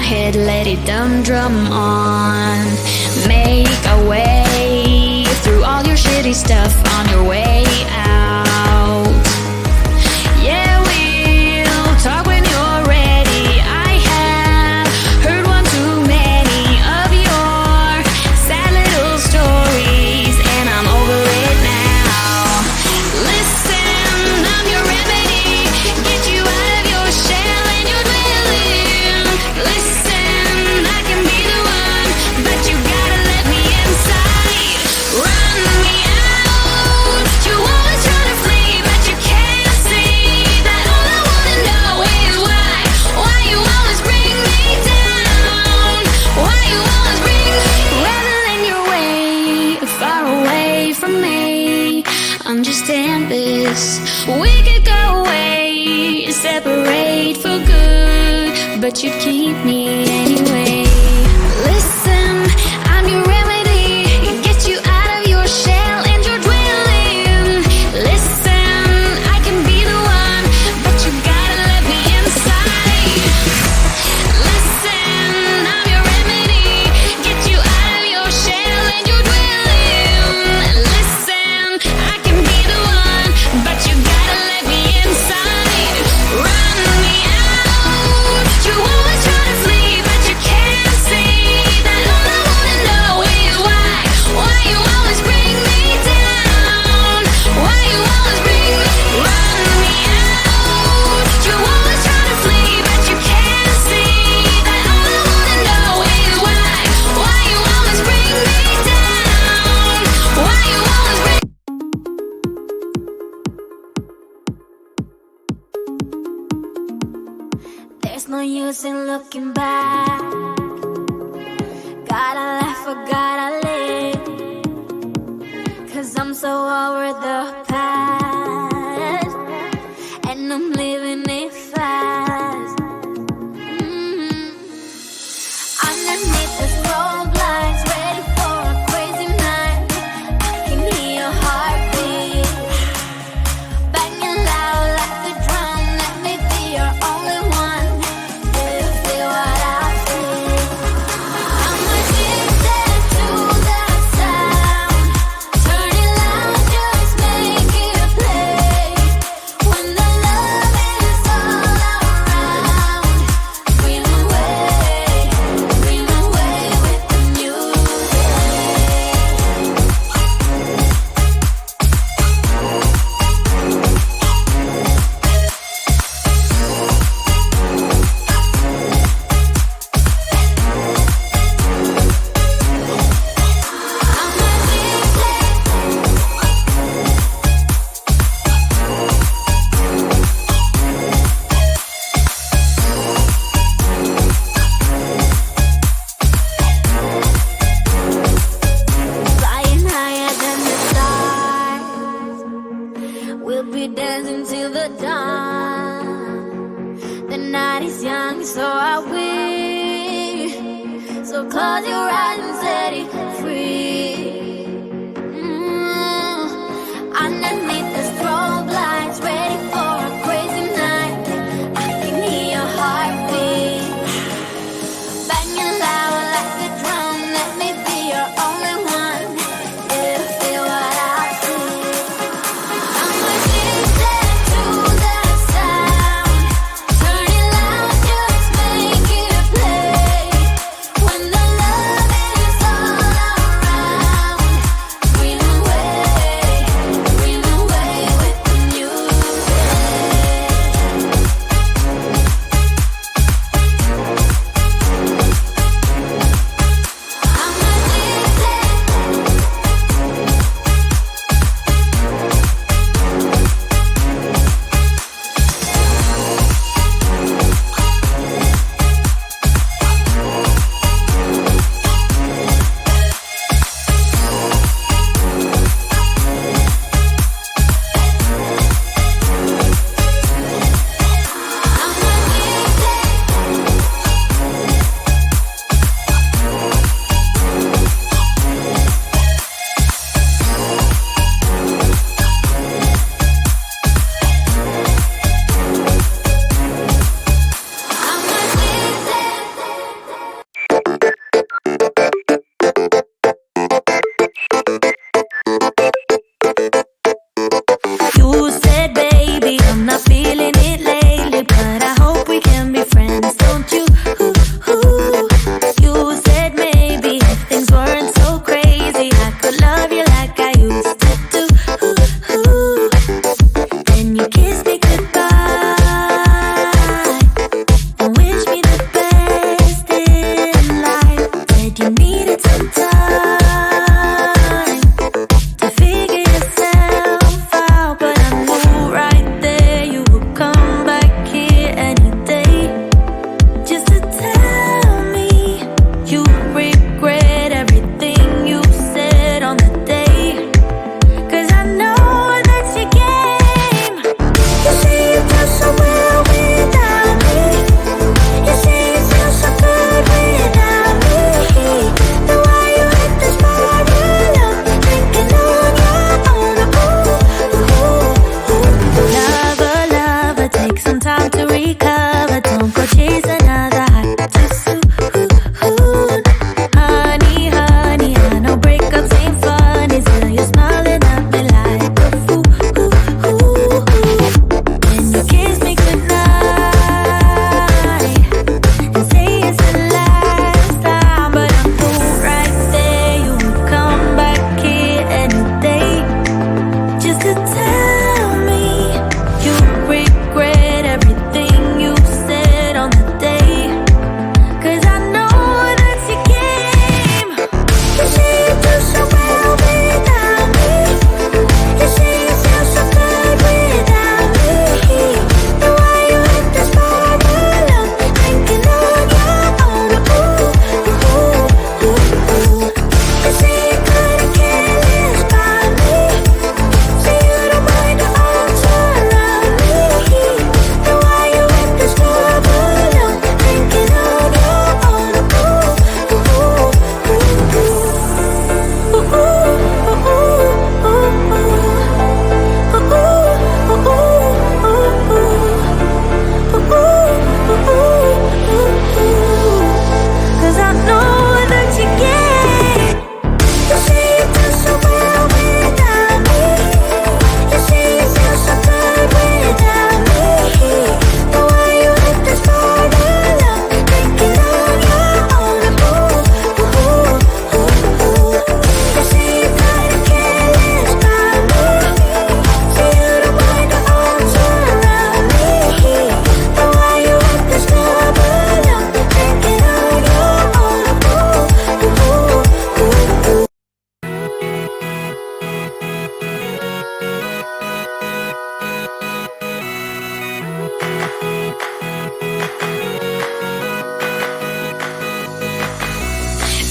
head, let it drum on. Make a way through all your shitty stuff on your way out. Yeah, we'll talk when you're ready. I have heard one too many of your sad little stories, and I'm over it now. Listen, I'm your remedy, get you out of your shell and your dwelling. Listen, I can be the one, but you gotta let me inside. Run me out. You always try to flee, but you can't see that all I wanna know is why you always bring me down. Why you always bring me rather than your way, far away from me. Understand this, we could go away, separate for good, but you'd keep me anyway. Listen, I'm your remedy, get you out of your shell and your dwelling. Listen, I can be the one, but you gotta let me inside. Listen, I'm your remedy, get you out of your shell and your dwelling. Listen, I can be the one, but you gotta let me inside. Run me out. You always try to flee, but you can't see that all I wanna know is why you always bring me down. Why you always bring me. Run me out. You always try to flee, but you can't see that all I wanna know is why you always bring me down. Why you always bring. There's no use in looking back. Gotta laugh or gotta live, 'cause I'm so over the past, and I'm living it fast. Underneath the strobe lights, ready for a crazy night. I can hear your heartbeat banging loud like the drum. Let me be your only one. Do you feel what I feel? I'm addicted to that sound. Turn it loud, just make it play. When the love is all around, dream away with the music. Flying higher than the stars, we'll be dancing till the dawn. The night is young, so are we. So close your eyes and set it free. Underneath the strobe lights, ready for a crazy night. I can hear your heartbeat banging loud like the drum. Let me be your only one. Do you feel what I feel? I'm addicted to that sound. Turn it loud, just make it play. When the love is all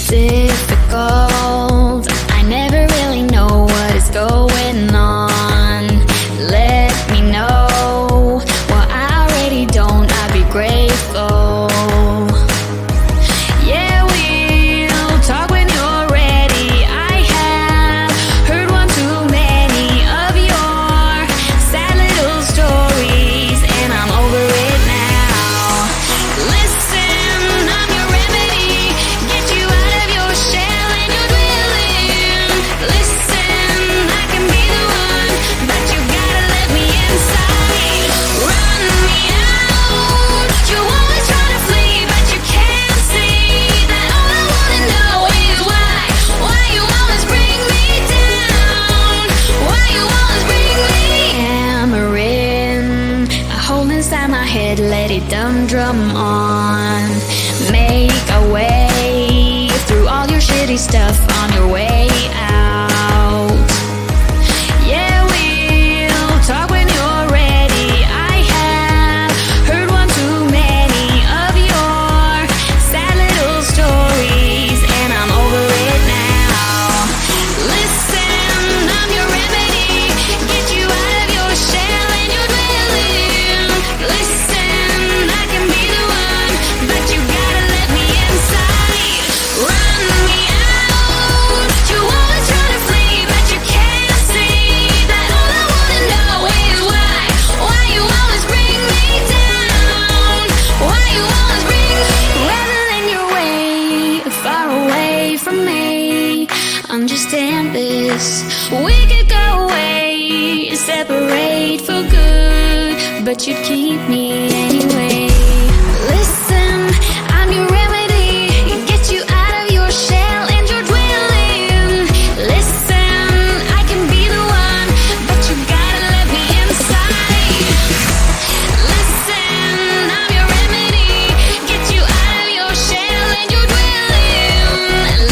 difficult. I never really know what is going on. Let me know what I already don't. I'd be grateful. Yeah, we'll talk when you're ready. I have heard one too many of your sad little stories, and I'm over it now. Listen, I'm your remedy. Get you out of your shell and your dwelling. Listen, I can be the one, but you gotta let me inside. Run me out. You always try to flee, but you can't see that all I wanna know is why you always bring me down. Why you always bring me hammering. I hold inside my head, let it drum on. Make a way through all your shitty stuff on your way out. Yeah, we'll talk when you're ready. I have heard one too many of your sad little stories, and I'm over it now. Listen, I'm your remedy. Get you out of your shell and your dwelling. Listen, I can be the one, but you gotta let me inside. Run me out. You always try to flee, but you can't see that all I wanna know is why you always bring me down. Why you always bring me rather than your way, far away from me. Understand this, we could go away, separate for good, but you'd keep me anyway. Listen, I'm your remedy. Get you out of your shell and your dwelling. Listen, I can be the one, but you gotta let me inside. Listen, I'm your remedy. Get you out of your shell and your dwelling.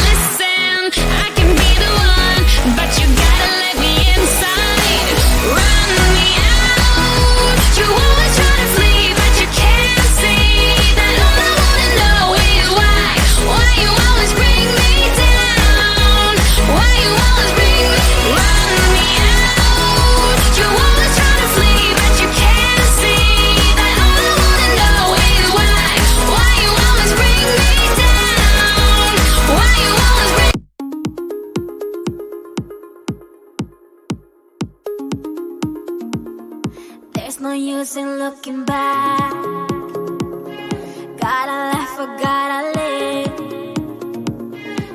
Listen, I can be the one, but you gotta let me inside. Run me out. You always try to flee, but you can't see that all I wanna know is why you always bring me down. Why you always bring me. Run me out. You always try to flee, but you can't see that all I wanna know is why you always bring me down. Why you always bring. There's no use in looking back. Gotta laugh or gotta live,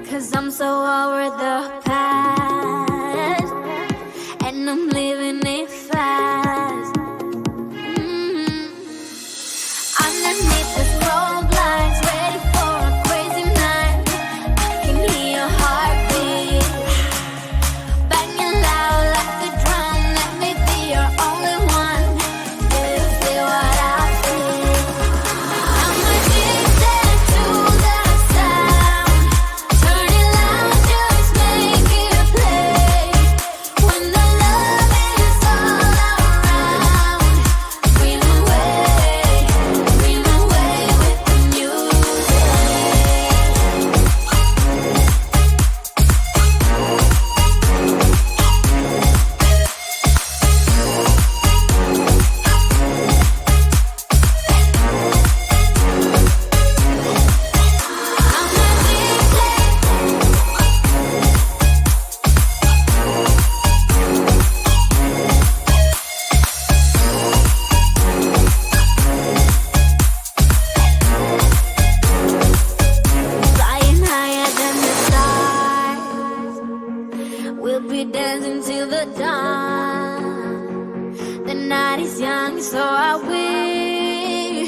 'cause I'm so over the past, and I'm living it fast. Underneath the strobe lights, ready for a crazy night. I can hear your heartbeat banging loud like a drum. Let me be your only one. Do you feel what I feel? I'm addicted to the sound. Turn it loud, just make it play. When the love is all around, dream away with the music. Flying higher than the stars, we'll be dancing till the dawn. The night is young, so are we.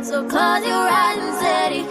So close your eyes and steady.